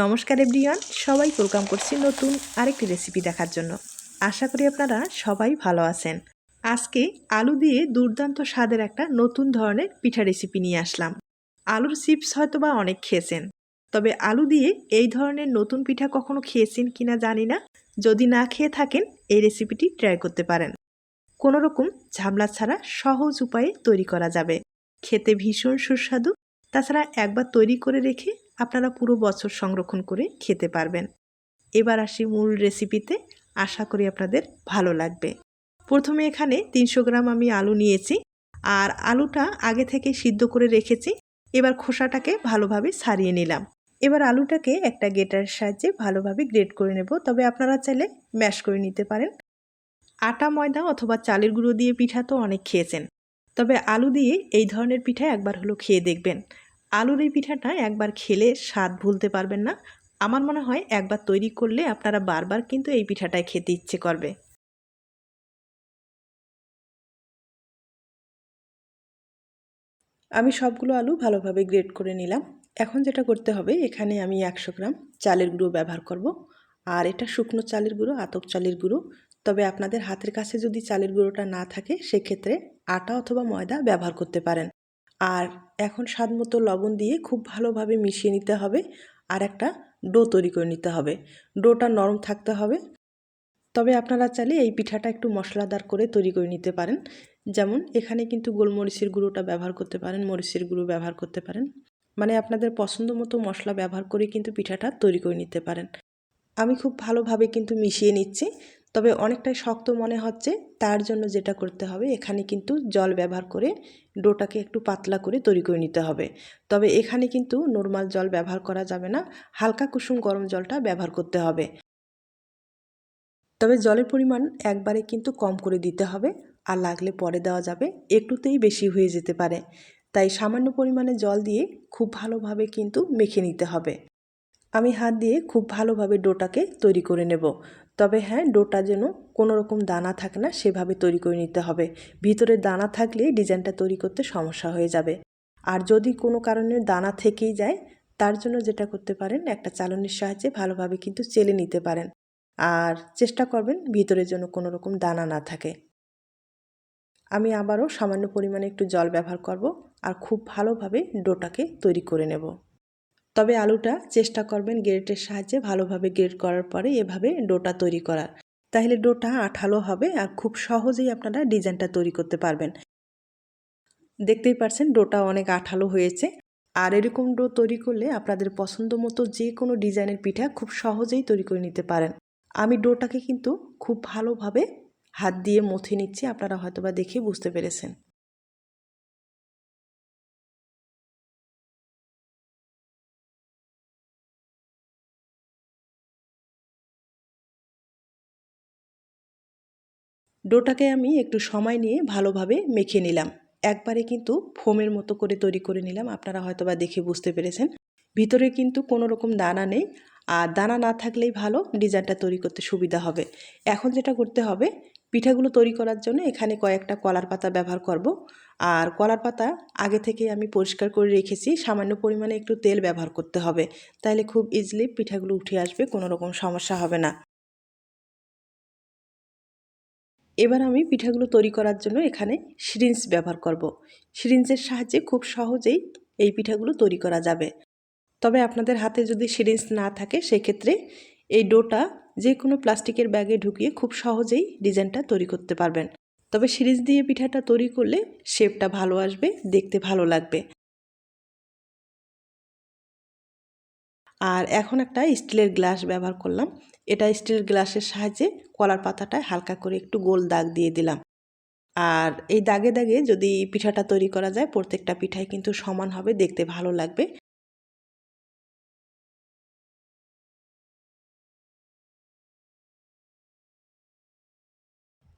নমস্কার এভরিওয়ান, সবাই ওয়েলকাম করছি নতুন আরেকটি রেসিপি দেখার জন্য। আশা করি আপনারা সবাই ভালো আছেন। আজকে আলু দিয়ে দুর্দান্ত স্বাদের একটা নতুন ধরনের পিঠা রেসিপি নিয়ে আসলাম। আলুর চিপস হয়তো বা অনেক খেয়েছেন, তবে আলু দিয়ে এই ধরনের নতুন পিঠা কখনো খেয়েছেন কিনা জানি না। যদি না খেয়ে থাকেন, এই রেসিপিটি ট্রাই করতে পারেন। কোনো রকম ঝামেলা ছাড়া সহজ উপায়ে তৈরি করা যাবে, খেতে ভীষণ সুস্বাদু। তাছাড়া একবার তৈরি করে রেখে আপনারা পুরো বছর সংরক্ষণ করে খেতে পারবেন। এবার আসি মূল রেসিপিতে, আশা করি আপনাদের ভালো লাগবে। প্রথমে এখানে 300 গ্রাম আমি আলু নিয়েছি, আর আলুটা আগে থেকে সিদ্ধ করে রেখেছি। এবার খোসাটাকে ভালোভাবে ছাড়িয়ে নিলাম। এবার আলুটাকে একটা গ্রেটারের সাহায্যে ভালোভাবে গ্রেট করে নেব, তবে আপনারা চাইলে ম্যাশ করে নিতে পারেন। আটা, ময়দা অথবা চালের গুঁড়ো দিয়ে পিঠা তো অনেক খেয়েছেন, তবে আলু দিয়ে এই ধরনের পিঠা একবার হলো খেয়ে দেখবেন। আলুর এই পিঠাটা একবার খেলে স্বাদ ভুলতে পারবেন না। আমার মনে হয় একবার তৈরি করলে আপনারা বারবার কিন্তু এই পিঠাটাই খেতে ইচ্ছে করবে। আমি সবগুলো আলু ভালোভাবে গ্রেট করে নিলাম। এখন যেটা করতে হবে, এখানে আমি 100 গ্রাম চালের গুঁড়ো ব্যবহার করব। আর এটা শুকনো চালের গুঁড়ো, আতপ চালের গুঁড়ো। তবে আপনাদের হাতের কাছে যদি চালের গুঁড়োটা না থাকে, সেক্ষেত্রে আটা অথবা ময়দা ব্যবহার করতে পারেন। আর এখন স্বাদ মতো লবণ দিয়ে খুব ভালোভাবে মিশিয়ে নিতে হবে, আর একটা ডো তৈরি করে নিতে হবে। ডোটা নরম থাকতে হবে। তবে আপনারা চাইলে এই পিঠাটা একটু মশলাদার করে তৈরি করে নিতে পারেন। যেমন এখানে কিন্তু গোলমরিচের গুঁড়োটা ব্যবহার করতে পারেন, মরিচের গুঁড়ো ব্যবহার করতে পারেন। মানে আপনাদের পছন্দ মতো মশলা ব্যবহার করে কিন্তু পিঠাটা তৈরি করে নিতে পারেন। আমি খুব ভালোভাবে কিন্তু মিশিয়ে নিচ্ছি। তবে অনেকটাই শক্ত মনে হচ্ছে, তার জন্য যেটা করতে হবে, এখানে কিন্তু জল ব্যবহার করে ডোটাকে একটু পাতলা করে তৈরি করে নিতে হবে। তবে এখানে কিন্তু নর্মাল জল ব্যবহার করা যাবে না, হালকা কুসুম গরম জলটা ব্যবহার করতে হবে। তবে জলের পরিমাণ একবারে কিন্তু কম করে দিতে হবে, আর লাগলে পরে দেওয়া যাবে, একটুতেই বেশি হয়ে যেতে পারে। তাই সামান্য পরিমাণে জল দিয়ে খুব ভালোভাবে কিন্তু মেখে নিতে হবে। আমি হাত দিয়ে খুব ভালোভাবে ডোটাকে তৈরি করে নেব। তবে হ্যাঁ, ডোটা যেন কোনো রকম দানা থাকে না, সেভাবে তৈরি করে নিতে হবে। ভিতরে দানা থাকলে ডিজাইনটা তৈরি করতে সমস্যা হয়ে যাবে। আর যদি কোনো কারণে দানা থেকেই যায়, তার জন্য যেটা করতে পারেন, একটা চালনির সাহায্যে ভালোভাবে কিন্তু চেলে নিতে পারেন। আর চেষ্টা করবেন ভিতরে যেন কোনো রকম দানা না থাকে। আমি আবারও সামান্য পরিমাণে একটু জল ব্যবহার করব, আর খুব ভালোভাবে ডোটাকে তৈরি করে নেব। তবে আলুটা চেষ্টা করবেন গ্রেটের সাহায্যে ভালোভাবে গ্রেট করার পরে এভাবে ডোটা তৈরি করার। তাহলে ডোটা আঠালো হবে, আর খুব সহজেই আপনারা ডিজাইনটা তৈরি করতে পারবেন। দেখতেই পাচ্ছেন ডোটা অনেক আঠালো হয়েছে। আর এরকম ডো তৈরি করলে আপনাদের পছন্দ মতো যে কোনো ডিজাইনের পিঠা খুব সহজেই তৈরি করে নিতে পারেন। আমি ডোটাকে কিন্তু খুব ভালোভাবে হাত দিয়ে মথে নিচ্ছি, আপনারা হয়তোবা দেখে বুঝতে পেরেছেন। ডোটাকে আমি একটু সময় নিয়ে ভালোভাবে মেখে নিলাম। একবারে কিন্তু ফোমের মতো করে তৈরি করে নিলাম, আপনারা হয়তোবা দেখে বুঝতে পেরেছেন। ভিতরে কিন্তু কোনো রকম দানা নেই, আর দানা না থাকলেই ভালো, ডিজাইনটা তৈরি করতে সুবিধা হবে। এখন যেটা করতে হবে, পিঠাগুলো তৈরি করার জন্য এখানে কয়েকটা কলার পাতা ব্যবহার করব। আর কলার পাতা আগে থেকে আমি পরিষ্কার করে রেখেছি, সামান্য পরিমাণে একটু তেল ব্যবহার করতে হবে, তাহলে খুব ইজিলি পিঠাগুলো উঠে আসবে, কোনো রকম সমস্যা হবে না। এবার আমি পিঠাগুলো তৈরি করার জন্য এখানে সিরিঞ্জ ব্যবহার করব। সিরিঞ্জের সাহায্যে খুব সহজেই এই পিঠাগুলো তৈরি করা যাবে। তবে আপনাদের হাতে যদি সিরিঞ্জ না থাকে, সেক্ষেত্রে এই ডোটা যে কোনো প্লাস্টিকের ব্যাগে ঢুকিয়ে খুব সহজেই ডিজাইনটা তৈরি করতে পারবেন। তবে সিরিঞ্জ দিয়ে পিঠাটা তৈরি করলে শেপটা ভালো আসবে, দেখতে ভালো লাগবে। আর এখন একটা স্টিলের গ্লাস ব্যবহার করলাম। এটা স্টিলের গ্লাসের সাহায্যে কলার পাতাটায় হালকা করে একটু গোল দাগ দিয়ে দিলাম। আর এই দাগে দাগে যদি পিঠাটা তৈরি করা যায়, প্রত্যেকটা পিঠাই কিন্তু সমান হবে, দেখতে ভালো লাগবে।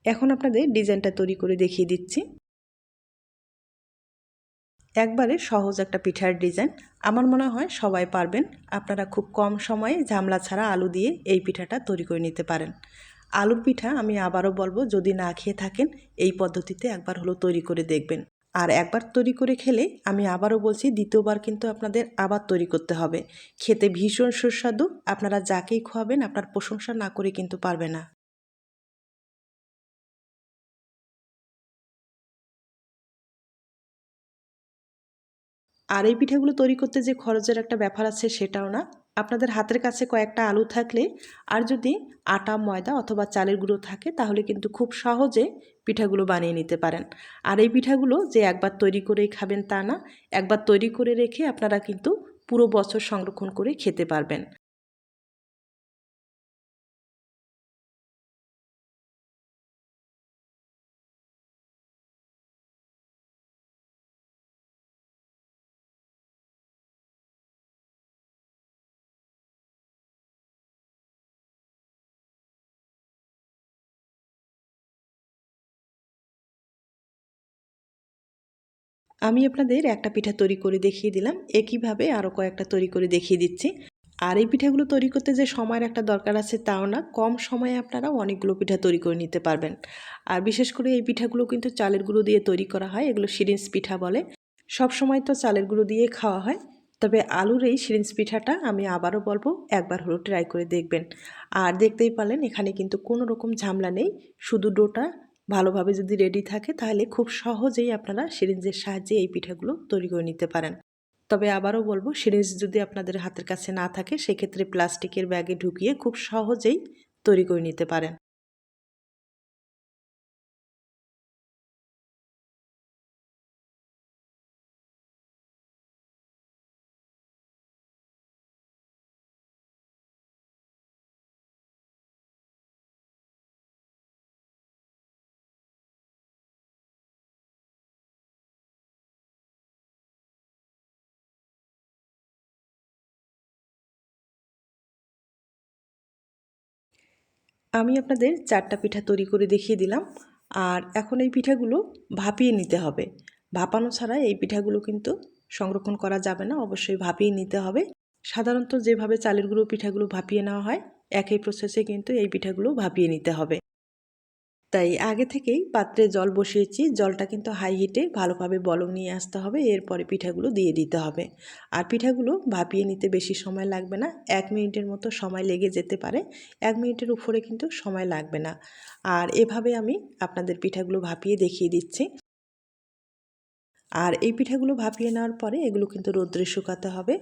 এখন আপনাদের ডিজাইনটা তৈরি করে দেখিয়ে দিচ্ছি। একবারে সহজ একটা পিঠার ডিজাইন, আমার মনে হয় সবাই পারবেন। আপনারা খুব কম সময়ে ঝামেলা ছাড়া আলু দিয়ে এই পিঠাটা তৈরি করে নিতে পারেন। আলুর পিঠা আমি আবারও বলবো, যদি না খেয়ে থাকেন, এই পদ্ধতিতে একবার হলো তৈরি করে দেখবেন। আর একবার তৈরি করে খেলে আমি আবারও বলছি দ্বিতীয়বার কিন্তু আপনাদের আবার তৈরি করতে হবে। খেতে ভীষণ সুস্বাদু, আপনারা যাকেই খোয়াবেন আপনার প্রশংসা না করে কিন্তু পারবে না। আর এই পিঠাগুলো তৈরি করতে যে খরচের একটা ব্যাপার আছে সেটাও না। আপনাদের হাতের কাছে কয়েকটা আলু থাকলে আর যদি আটা ময়দা অথবা চালের গুঁড়ো থাকে তাহলে কিন্তু খুব সহজে পিঠাগুলো বানিয়ে নিতে পারেন। আর এই পিঠাগুলো যে একবার তৈরি করেই খাবেন তা না, একবার তৈরি করে রেখে আপনারা কিন্তু পুরো বছর সংরক্ষণ করে খেতে পারবেন। আমি আপনাদের একটা পিঠা তৈরি করে দেখিয়ে দিলাম, একইভাবে আরও কয়েকটা তৈরি করে দেখিয়ে দিচ্ছি। আর এই পিঠাগুলো তৈরি করতে যে সময়ের একটা দরকার আছে তাও না, কম সময়ে আপনারা অনেকগুলো পিঠা তৈরি করে নিতে পারবেন। আর বিশেষ করে এই পিঠাগুলো কিন্তু চালের গুঁড়ো দিয়ে তৈরি করা হয়, এগুলো শিরিঞ্জ পিঠা বলে। সব সময় তো চালের গুঁড়ো দিয়ে খাওয়া হয়, তবে আলুর এই শিরিঞ্জ পিঠাটা আমি আবারও বলবো একবার হলেও ট্রাই করে দেখবেন। আর দেখতেই পারলেন এখানে কিন্তু কোনো রকম ঝামেলা নেই, শুধু ডোটা ভালোভাবে যদি রেডি থাকে তাহলে খুব সহজেই আপনারা সিরিঞ্জের সাহায্যে এই পিঠাগুলো তৈরি করে নিতে পারেন। তবে আবারও বলবো সিরিঞ্জ যদি আপনাদের হাতের কাছে না থাকে সেক্ষেত্রে প্লাস্টিকের ব্যাগে ঢুকিয়ে খুব সহজেই তৈরি করে নিতে পারেন। আমি আপনাদের 4টা পিঠা তৈরি করে দেখিয়ে দিলাম। আর এখন এই পিঠাগুলো ভাপিয়ে নিতে হবে। ভাপানো ছাড়া এই পিঠাগুলো কিন্তু সংরক্ষণ করা যাবে না, অবশ্যই ভাপিয়ে নিতে হবে। সাধারণত যেভাবে চালের গুঁড়ো পিঠাগুলো ভাপিয়ে নেওয়া হয় একই প্রসেসে কিন্তু এই পিঠাগুলো ভাপিয়ে নিতে হবে। তাই আগে থেকেই পাত্রে জল বসিয়েছি, জলটা কিন্তু হাই হিটে ভালোভাবে বলক নিয়ে আসতে হবে, এরপরে পিঠাগুলো দিয়ে দিতে হবে। আর পিঠাগুলো ভাপিয়ে নিতে বেশি সময় লাগবে না, 1 মিনিটের মতো সময় লেগে যেতে পারে, 1 মিনিটের উপরে কিন্তু সময় লাগবে না। আর এভাবে আমি আপনাদের পিঠাগুলো ভাপিয়ে দেখিয়ে দিচ্ছি। আর এই পিঠাগুলো ভাপিয়ে নেওয়ার পরে এগুলো কিন্তু রোদ্রে শুকাতে হবে।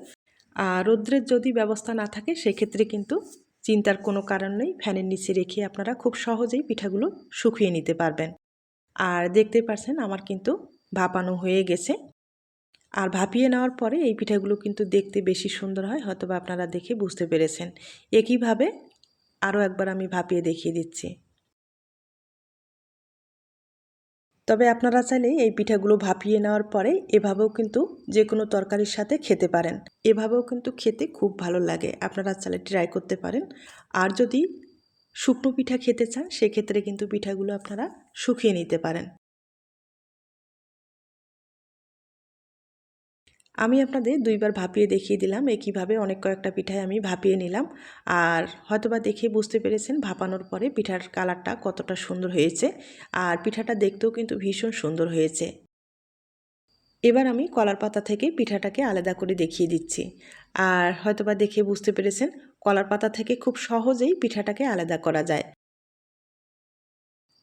আর রৌদ্রের যদি ব্যবস্থা না থাকে সেক্ষেত্রে কিন্তু চিন্তার কোনো কারণ নেই, ফ্যানের নিচে রেখে আপনারা খুব সহজেই পিঠাগুলো শুকিয়ে নিতে পারবেন। আর দেখতে পাচ্ছেন আমার কিন্তু ভাপানো হয়ে গেছে। আর ভাপিয়ে নেওয়ার পরে এই পিঠাগুলো কিন্তু দেখতে বেশি সুন্দর হয়, হয়তোবা আপনারা দেখে বুঝতে পেরেছেন। একইভাবে আরও একবার আমি ভাপিয়ে দেখিয়ে দিচ্ছি। তবে আপনারা চাইলে এই পিঠাগুলো ভাপিয়ে নেওয়ার পরে এভাবেও কিন্তু যে কোনো তরকারির সাথে খেতে পারেন। এভাবেও কিন্তু খেতে খুব ভালো লাগে, আপনারা চাইলে ট্রাই করতে পারেন। আর যদি শুকনো পিঠা খেতে চান সেক্ষেত্রে কিন্তু পিঠাগুলো আপনারা শুকিয়ে নিতে পারেন। আমি আপনাদের 2বার ভাপিয়ে দেখিয়ে দিলাম, একইভাবে অনেক কয়েকটা পিঠাই আমি ভাপিয়ে নিলাম। আর হয়তোবা দেখে বুঝতে পেরেছেন ভাপানোর পরে পিঠার কালারটা কতটা সুন্দর হয়েছে। আর পিঠাটা দেখতেও কিন্তু ভীষণ সুন্দর হয়েছে। এবার আমি কলার পাতা থেকে পিঠাটাকে আলাদা করে দেখিয়ে দিচ্ছি। আর হয়তোবা দেখে বুঝতে পেরেছেন কলার পাতা থেকে খুব সহজেই পিঠাটাকে আলাদা করা যায়।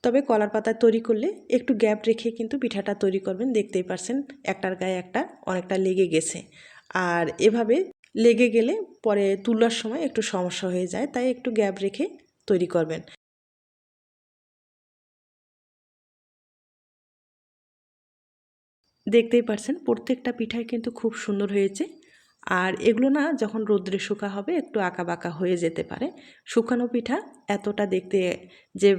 তবে কলার পাতা তৈরি করলে একটু গ্যাপ রেখে কিন্তু পিঠাটা তৈরি করবেন, দেখতেই পারছেন একটার গায়ে একটা অনেকটা লেগে গেছে। আর এভাবে লেগে গেলে পরে তুলার সময় একটু সমস্যা হয়ে যায়, তাই একটু গ্যাপ রেখে তৈরি করবেন। দেখতেই পারছেন প্রত্যেকটা পিঠাই কিন্তু খুব সুন্দর হয়েছে। আর এগুলো না যখন রোদ্রে শুকা হবে একটু আঁকাবাঁকা হয়ে যেতে পারে। শুকানো পিঠা এতটা দেখতে যে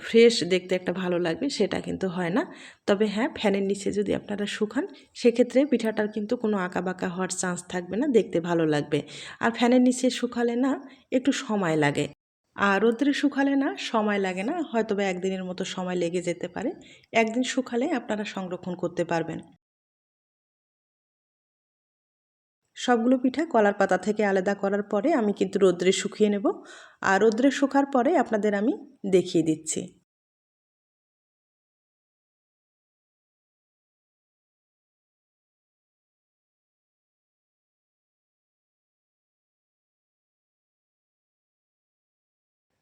ফ্রেশ দেখতে একটা ভালো লাগবে সেটা কিন্তু হয় না। তবে হ্যাঁ, ফ্যানের নিচে যদি আপনারা শুকান সেক্ষেত্রে পিঠাটার কিন্তু কোনো আঁকাবাঁকা হওয়ার চান্স থাকবে না, দেখতে ভালো লাগবে। আর ফ্যানের নিচে শুকালে না একটু সময় লাগে। আর রোদ্রে শুকালে না সময় লাগে না, হয়তোবা একদিনের মতো সময় লেগে যেতে পারে। একদিন শুকালে আপনারা সংরক্ষণ করতে পারবেন। সবগুলো পিঠা কলার পাতা থেকে আলাদা করার পরে আমি কিন্তু রোদ্রে শুকিয়ে নেব। আর রোদ্রে শুকার পরে আপনাদের আমি দেখিয়ে দিচ্ছি।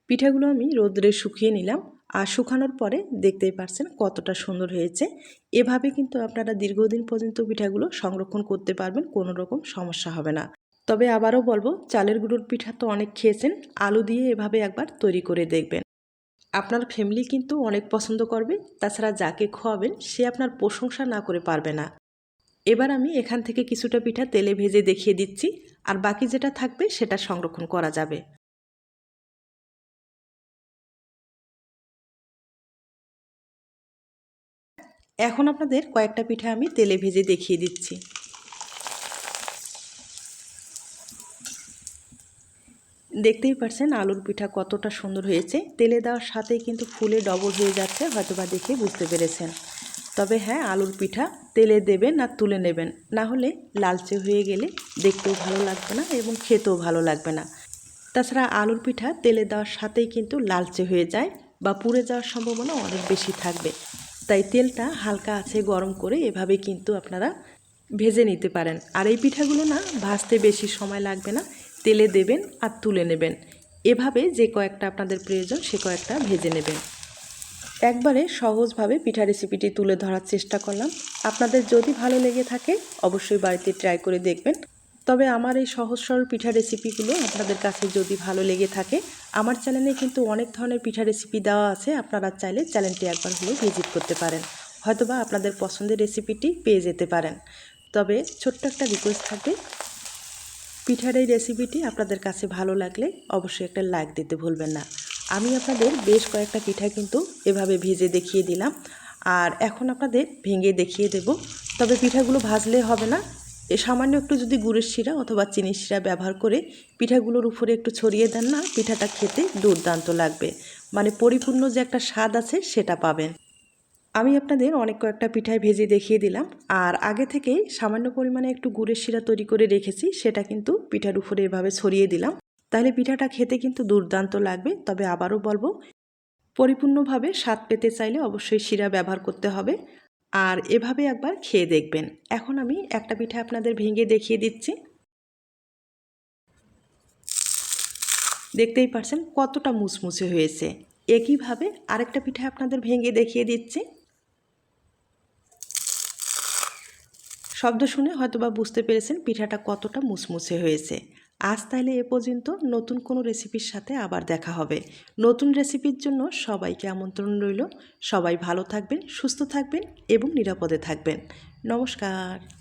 পিঠাগুলো আমি রোদ্রে শুকিয়ে নিলাম, আর শুকানোর পরে দেখতেই পারছেন কতটা সুন্দর হয়েছে। এভাবে কিন্তু আপনারা দীর্ঘদিন পর্যন্ত পিঠাগুলো সংরক্ষণ করতে পারবেন, কোনো রকম সমস্যা হবে না। তবে আবারও বলবো, চালের গুঁড়োর পিঠা তো অনেক খেয়েছেন, আলু দিয়ে এভাবে একবার তৈরি করে দেখবেন। আপনার ফ্যামিলি কিন্তু অনেক পছন্দ করবে, তাছাড়া যাকে খাওয়াবেন সে আপনার প্রশংসা না করে পারবে না। এবার আমি এখান থেকে কিছুটা পিঠা তেলে ভেজে দেখিয়ে দিচ্ছি, আর বাকি যেটা থাকবে সেটা সংরক্ষণ করা যাবে। এখন আপনাদের কয়েকটা পিঠা আমি তেলে ভেজে দেখিয়ে দিচ্ছি। দেখতেই পারছেন আলুর পিঠা কতটা সুন্দর হয়েছে, তেলে দেওয়ার সাথেই কিন্তু ফুলে ডবল হয়ে যাচ্ছে, হয়তোবা দেখে বুঝতে পেরেছেন। তবে হ্যাঁ, আলুর পিঠা তেলে দেবেন আর তুলে নেবেন, না হলে লালচে হয়ে গেলে দেখতেও ভালো লাগবে না এবং খেতেও ভালো লাগবে না। তাছাড়া আলুর পিঠা তেলে দেওয়ার সাথেই কিন্তু লালচে হয়ে যায় বা পুড়ে যাওয়ার সম্ভাবনা অনেক বেশি থাকবে। তাই তেলটা হালকা আছে গরম করে এভাবে কিন্তু আপনারা ভেজে নিতে পারেন। আর এই পিঠাগুলো না ভাজতে বেশি সময় লাগবে না, তেলে দেবেন আর তুলে নেবেন। এভাবে যে কয়েকটা আপনাদের প্রয়োজন সে কয়েকটা ভেজে নেবেন। একবারে সহজভাবে পিঠা রেসিপিটি তুলে ধরার চেষ্টা করলাম। আপনাদের যদি ভালো লেগে থাকে অবশ্যই বাড়িতে ট্রাই করে দেখবেন। তবে আমার এই সহজ সরল পিঠা রেসিপিগুলো আপনাদের কাছে যদি ভালো লেগে থাকে, আমার চ্যানেলে কিন্তু অনেক ধরনের পিঠা রেসিপি দেওয়া আছে, আপনারা চাইলে চ্যানেলটি একবার হলেও ভিজিট করতে পারেন, হয়তোবা আপনাদের পছন্দের রেসিপিটি পেয়ে যেতে পারেন। তবে ছোট্ট একটা রিকোয়েস্ট থাকবে, পিঠার এই রেসিপিটি আপনাদের কাছে ভালো লাগলে অবশ্যই একটা লাইক দিতে ভুলবেন না। আমি আপনাদের বেশ কয়েকটা পিঠা কিন্তু এভাবে ভেজে দেখিয়ে দিলাম, আর এখন আপনাদের ভেঙে দেখিয়ে দেব। তবে পিঠাগুলো ভাজলে হবে না, সামান্য একটু যদি গুড়ের শিরা অথবা চিনির শিরা ব্যবহার করে পিঠাগুলোর উপরে একটু ছড়িয়ে দেন না, পিঠাটা খেতে দুর্দান্ত লাগবে, মানে পরিপূর্ণ যে একটা স্বাদ আছে সেটা পাবেন। আমি আপনাদের অনেক কয়েকটা পিঠায় ভেজে দেখিয়ে দিলাম, আর আগে থেকেই সামান্য পরিমাণে একটু গুড়ের শিরা তৈরি করে রেখেছি, সেটা কিন্তু পিঠার উপরে এভাবে ছড়িয়ে দিলাম। তাহলে পিঠাটা খেতে কিন্তু দুর্দান্ত লাগবে। তবে আবারও বলবো, পরিপূর্ণভাবে স্বাদ পেতে চাইলে অবশ্যই শিরা ব্যবহার করতে হবে, আর এভাবে একবার খেয়ে দেখবেন। এখন আমি একটা পিঠা আপনাদের ভেঙে দেখিয়ে দিচ্ছি। দেখতেই পারছেন কতটা মুচমুচে হয়েছে। একইভাবে আরেকটা পিঠা আপনাদের ভেঙে দেখিয়ে দিচ্ছি। শব্দ শুনে হয়তোবা বুঝতে পেরেছেন পিঠাটা কতটা মুচমুচে হয়েছে। আজ তাইলে এ পর্যন্ত, নতুন কোনো রেসিপির সাথে আবার দেখা হবে। নতুন রেসিপির জন্য সবাইকে আমন্ত্রণ রইল। সবাই ভালো থাকবেন, সুস্থ থাকবেন এবং নিরাপদে থাকবেন। নমস্কার।